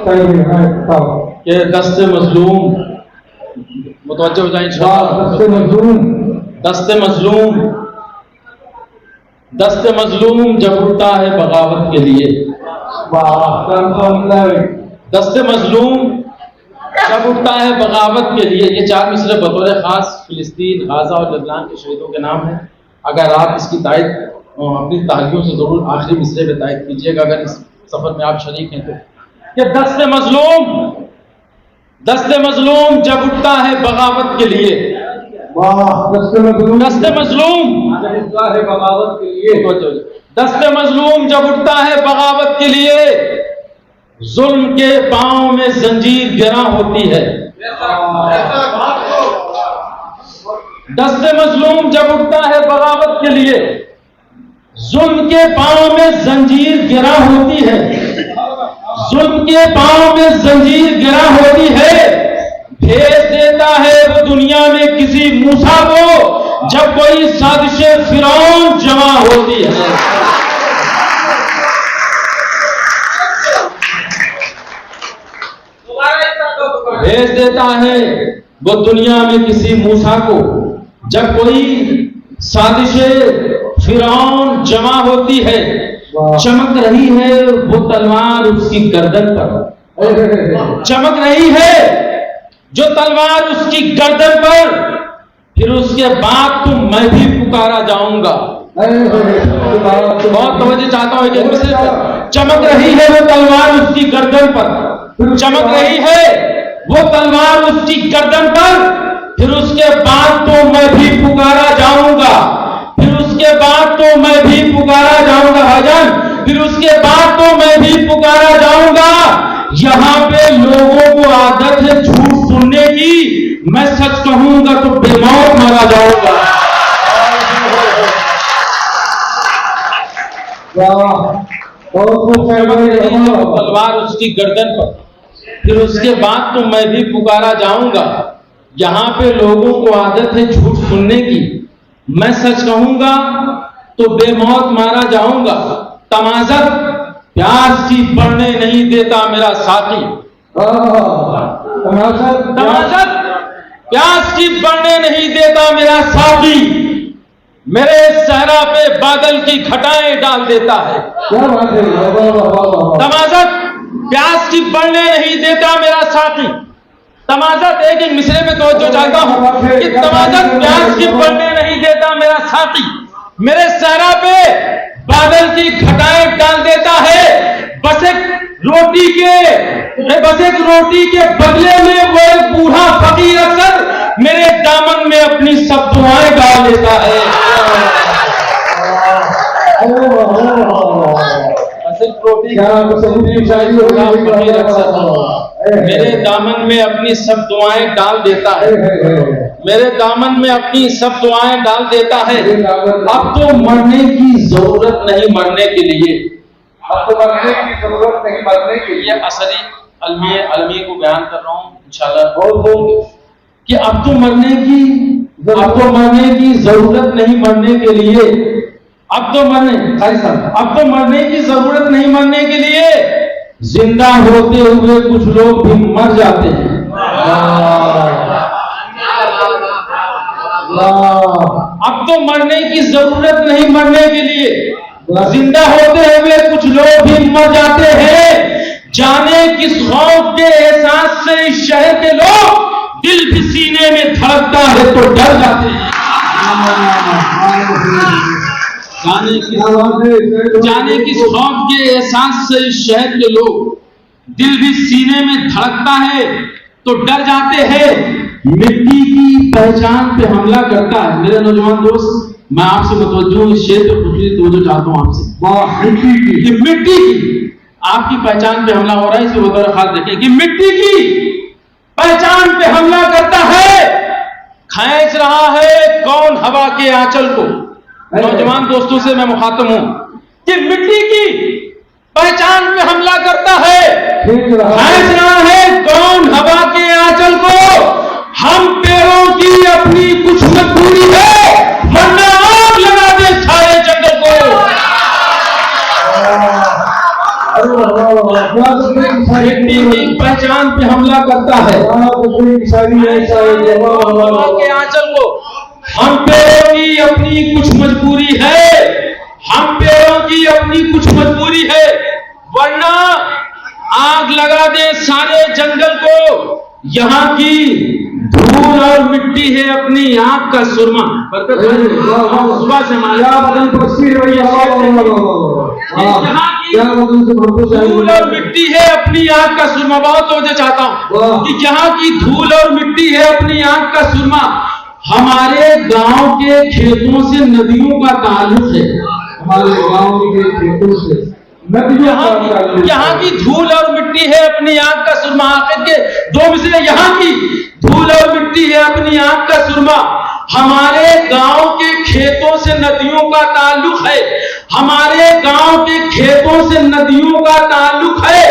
कि दस्ते मजलूम मुतवज्जो हो जाए इंशाअल्लाह। दस्ते मजलूम जब उठता है बगावत के लिए, दस्ते मजलूम जब उठता है बगावत के लिए। ये 4 मिसरे बतौर खास फिलिस्तीन, गाजा और लबनान के शहीदों के नाम हैं। अगर आप इसकी तायद अपनी तालियों से जरूर आखिरी मिसरे में तायद कीजिएगा, अगर इस सफर में आप शरीक हैं तो। ये दस्ते मजलूम जब उठता है बगावत के लिए, दस्ते मजलूम बगावत के लिए, दस्ते मजलूम जब उठता है बगावत के लिए, जुल्म के पांव में जंजीर गिरा होती है। दस्ते मजलूम जब उठता है बगावत के लिए, जुल्म के पांव में जंजीर गिरा होती है। जुल्म के पांव में जंजीर गिरा होती है। भेज देता है वो दुनिया में किसी मूसा को, जब कोई साजिशे फिरौन जमा होती है। भेज देता है वो दुनिया में किसी मूसा को, जब कोई साजिशे फिरौन जमा होती है। चमक रही है वो तलवार उसकी गर्दन पर, चमक रही है जो तलवार उसकी गर्दन पर। फिर उसके बाद तो मैं भी पुकारा जाऊंगा। बहुत तवज्जो चाहता हूं कि चमक रही है वो तलवार उसकी गर्दन पर, चमक रही है वो तलवार उसकी गर्दन पर। फिर उसके बाद तो मैं भी पुकारा जाऊंगा। फिर उसके बाद तो मैं भी पुकारा जाऊंगा भाईजान, फिर उसके बाद तो मैं भी पुकारा जाऊंगा। यहां पे लोगों को आदत है झूठ सुनने की, मैं सच कहूंगा तो बेमौत मारा जाऊंगा। तलवार उसकी गर्दन पर, फिर उसके बाद तो मैं भी पुकारा जाऊंगा। यहां पे लोगों को आदत है झूठ सुनने की, मैं सच कहूंगा तो बेमौत मारा जाऊंगा। तमाज़त प्यास की बढ़ने नहीं देता मेरा साथी, तमाज़त प्यास की बढ़ने नहीं देता मेरा साथी। मेरे सहरा पे बादल की घटाएं डाल देता है। तमाज़त प्यास की बढ़ने नहीं देता मेरा साथी। तमाज़त एक मिसरे में तवज्जो चाहता हूं कि तमाज़त प्यास की बढ़ने नहीं देता मेरा साथी। मेरे सहरा पे बादल की घटाएं डाल देता है। बस एक रोटी के बदले में वो एक बूढ़ा फकीर अक्सर मेरे दामन में अपनी सब दुआएं डाल देता है। मेरे दामन में अपनी सब दुआएं डाल देता है। मेरे दामन में अपनी सब दुआएं डाल देता है। अब तो मरने की जरूरत नहीं मरने के लिए, अब तो मरने की जरूरत नहीं मरने के लिए। असली अलमी को बयान कर रहा हूँ इंशाल्लाह कि अब तो मरने की जरूरत नहीं मरने के लिए। अब तो मरने की जरूरत नहीं मरने के लिए। जिंदा होते हुए कुछ लोग भी मर जाते हैं। अब तो मरने की जरूरत नहीं मरने के लिए। जिंदा होते हुए कुछ लोग भी मर जाते हैं। जाने किस खौफ के एहसास से इस शहर के लोग, दिल भी सीने में धड़कता है तो डर जाते हैं। जाने किस खौफ के एहसास से इस शहर के लोग, दिल भी सीने में धड़कता है तो डर जाते हैं। मिट्टी की पहचान पे हमला करता है। मेरे नौजवान दोस्त, मैं आपसे मुतवज्जो इस शेर पे पूछने तवज्जो चाहता हूं आपसे। मिट्टी की आपकी पहचान पे हमला हो रहा है, इसे बतौर खास देखें कि मिट्टी की पहचान पे हमला करता है। खींच रहा है कौन हवा के आंचल को। नौजवान दोस्तों से मैं मुखातब हूं कि मिट्टी की पहचान पे हमला करता है। खींच रहा है कौन हवा के आंचल को। हम पेड़ों की अपनी कुछ मजबूरी है, वरना आग लगा दे सारे जंगल को। मिट्टी की पहचान पे हमला करता है। के आंचल को हम पेड़ों की अपनी कुछ मजबूरी है, हम पेड़ों की अपनी कुछ मजबूरी है, वरना आग लगा दे सारे जंगल को। यहाँ की धूल और मिट्टी है अपनी आंख का सुरमा। सुबह से धूल और मिट्टी है अपनी आंख का सुरमा। बहुत तोड़ना चाहता हूँ कि यहाँ की धूल और मिट्टी है अपनी आंख का सुरमा। हमारे गांव के खेतों से नदियों का ताल्लुक है, हमारे गांव के खेतों से यहाँ की धूल और मिट्टी है अपनी आंख का सुरमा। आखिर के दो मिसरे, यहाँ की धूल और मिट्टी है अपनी आंख का सुरमा। हमारे गांव के खेतों से नदियों का ताल्लुक है, हमारे गांव के खेतों से नदियों का ताल्लुक है।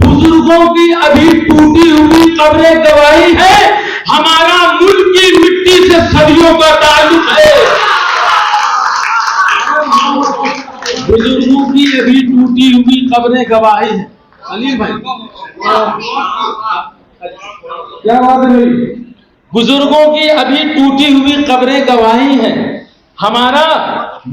बुजुर्गों की अभी टूटी हुई कब्रें गवाही है, हमारा मुल्क की मिट्टी से सदियों का ताल्लुक है। बुजुर्गों की अभी टूटी हुई कब्रें गवाही है। अली भाई क्या बात है भाई? बुजुर्गों की अभी टूटी हुई कब्रें गवाही हैं, हमारा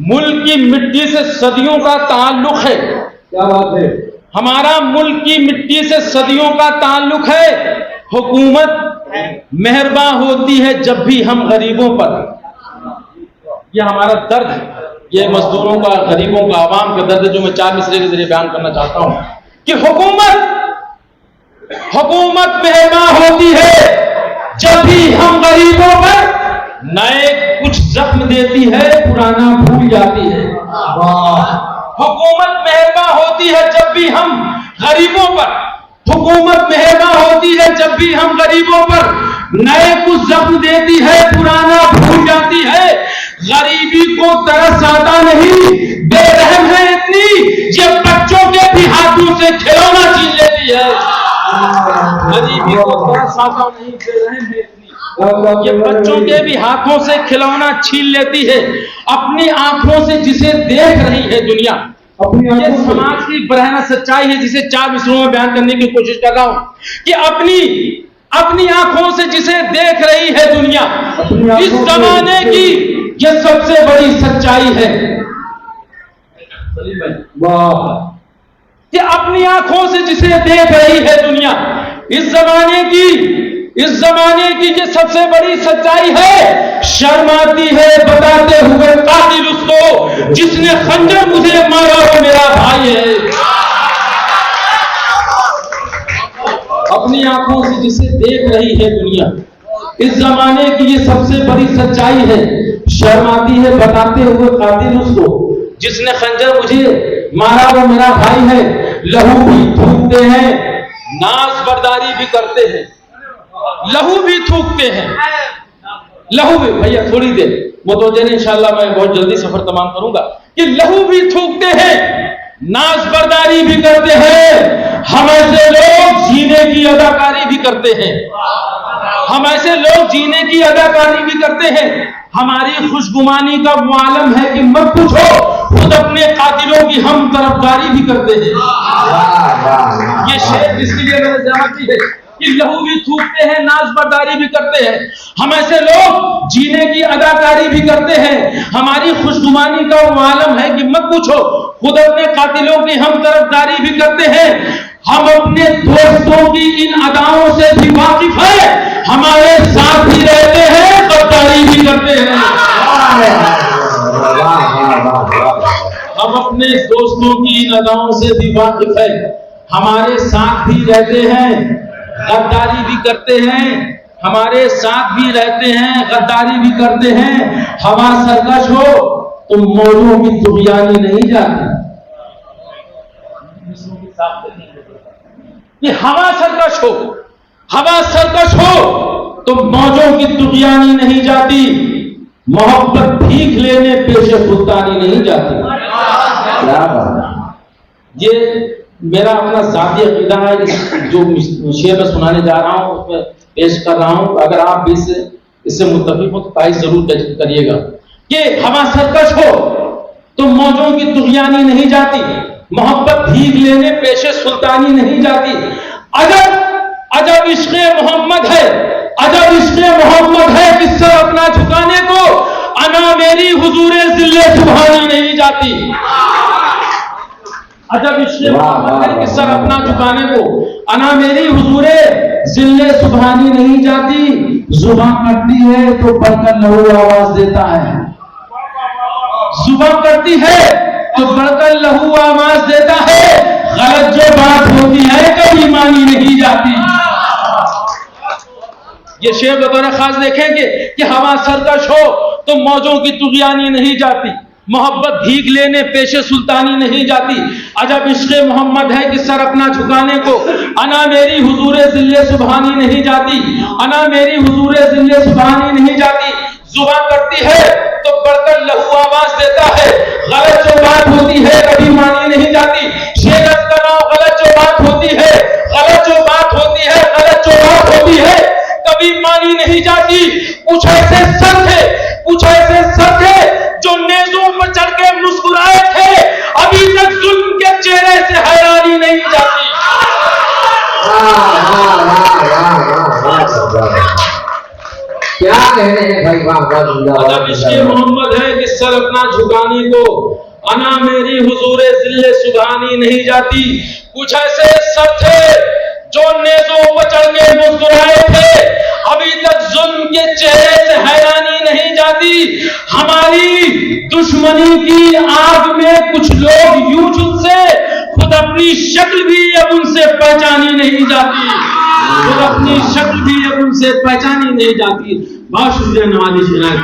मुल्क की मिट्टी से सदियों का ताल्लुक है। क्या बात है? हमारा मुल्क की मिट्टी से सदियों का ताल्लुक है। हुकूमत मेहरबान होती है जब भी हम गरीबों पर, यह हमारा दर्द है, ये मजदूरों का, गरीबों का, आवाम का दर्द जो मैं 4 मिसरे के जरिए बयान करना चाहता हूं कि हुकूमत मेहरबान होती है जब भी हम गरीबों पर नए कुछ जख्म देती है, पुराना भूल जाती है। हुकूमत मेहरबान होती है जब भी हम गरीबों पर, हुकूमत मेहरबान होती है जब भी हम गरीबों पर नए कुछ जख्म देती है, पुराना भूल जाती है। गरीबी को तरस आता नहीं, बेरहम है इतनी जब बच्चों के भी हाथों से खिलौना छीन लेती है। गरीबी को तरस आता नहीं, बेरहम है इतनी ये बच्चों के भी हाथों से खिलौना छीन लेती है। अपनी आंखों से जिसे देख रही है दुनिया, ये समाज की बरहना सच्चाई है जिसे 4 मिसरों में बयान करने की कोशिश कर रहा हूं कि अपनी आंखों से जिसे देख रही है दुनिया, इस जमाने की ये सबसे बड़ी सच्चाई है। वाह! कि अपनी आंखों से जिसे देख रही है दुनिया, इस जमाने की ये सबसे बड़ी सच्चाई है। शर्माती है बताते हुए कातिल उसको जिसने खंजर मुझे मारा वो मेरा भाई है। अपनी आंखों से जिसे देख रही है दुनिया, इस जमाने की ये सबसे बड़ी सच्चाई है। शर्माती है बताते हुए कातिल उसको जिसने खंजर मुझे मारा वो मेरा भाई है। लहू भी थूकते हैं, नाज बर्दारी भी करते हैं। लहू भी थूकते हैं, लहू भी, भैया थोड़ी देर वो तो देने, इंशाल्लाह मैं बहुत जल्दी सफर तमाम करूंगा। कि लहू भी थूकते हैं, नाज बर्दारी भी करते हैं। हम ऐसे लोग जीने की अदाकारी भी करते हैं, हम ऐसे लोग जीने की अदाकारी भी करते हैं। हमारी खुशगुमानी का मुआलम है कि मत पूछो, खुद अपने कातिलों की हम तरफदारी भी करते हैं। ये शेर जिसके लिए मैंने जमा की है कि लहू भी थूकते हैं, नाज बर्दारी भी करते हैं। हम ऐसे लोग जीने की अदाकारी भी करते हैं। हमारी खुशगुमानी का मुआलम है कि मत पूछो, खुद अपने कातिलों की हम तरफदारी भी करते हैं। हम अपने दोस्तों की इन अदाओं से भी वाकिफ है, हमारे साथ ही रहते हैं, गद्दारी भी करते हैं। हम अपने दोस्तों की इन अदाओं से भी वाकिफ है, हमारे साथ भी रहते हैं, गद्दारी भी करते हैं। हमारे साथ भी रहते हैं, गद्दारी भी करते हैं। हवा सरकश हो तो मौजों की दुनियानी नहीं जाती। कि हवा सरकश हो तो मौजों की दुनियानी नहीं जाती। मोहब्बत भीख लेने पेशे खुदानी नहीं जाती। क्या बात, ये मेरा अपना जाती अकीदा है। जो शेर में सुनाने जा रहा हूं उसमें पेश कर रहा हूं, अगर आप भी इससे मुत्तफिक हो तो तारीफ जरूर करिएगा। कि हवा सरकश हो तो मौजों की दुनियानी नहीं जाती। मोहब्बत भीख लेने पेशे सुल्तानी नहीं जाती। अजब अजब इश्क़ मोहम्मद है, अजब इश्क़ मोहम्मद है कि सर अपना झुकाने को अना मेरी हुजूरे ज़िल्ले सुभानी नहीं जाती। अजब इश्क़ मोहम्मद है कि सर अपना झुकाने को अना मेरी हुजूरे ज़िल्ले सुभानी नहीं जाती। जुबान करती है तो बढ़कर लहू आवाज देता है, जुबान करती है तो बढ़कर लहू आवाज देता है। गलत जो बात होती है कभी मानी नहीं जाती। ये शेर बतौर खास देखेंगे कि हवा सरकश हो तो मौजों की तुग़यानी नहीं जाती। मोहब्बत भीख लेने पेशे सुल्तानी नहीं जाती। अजब इश्क़ मोहम्मद है कि सर अपना झुकाने को अना मेरी हुजूरे ज़िल्ले सुभानी नहीं जाती। अना मेरी हुजूरे ज़िल्ले सुभानी नहीं जाती। जुबान करती है तो बढ़कर लहू आवाज देता है। गलत जो बात होती है कभी मानी नहीं जाती। शेर का नाम गलत जो बात होती है, गलत जो बात होती है, गलत जो बात होती है कभी मानी नहीं जाती। कुछ ऐसे सर थे, कुछ ऐसे सर थे जो नेज़ों पर चढ़ के मुस्कुराए थे, अभी तक जुल्म के चेहरे से हैरानी नहीं जाती। क्या कहने हैं भाई, अजब इश्क़ मोहम्मद है कि सर अपना झुकाने को अना मेरी हुजूरे ज़िल्ले सुभानी नहीं जाती। कुछ ऐसे सर थे जो नेज़ों पर चढ़ के मुस्कुराए थे, अभी तक जुल्म के चेहरे से हैरानी नहीं जाती। हमारी दुश्मनी की आग में कुछ लोग यूं झुलसे, खुद अपनी शक्ल भी अब उनसे पहचानी नहीं जाती। खुद अपनी शक्ल भी अब उनसे पहचानी नहीं जाती। बहुत शुक्रिया नवाज़िश इनायत।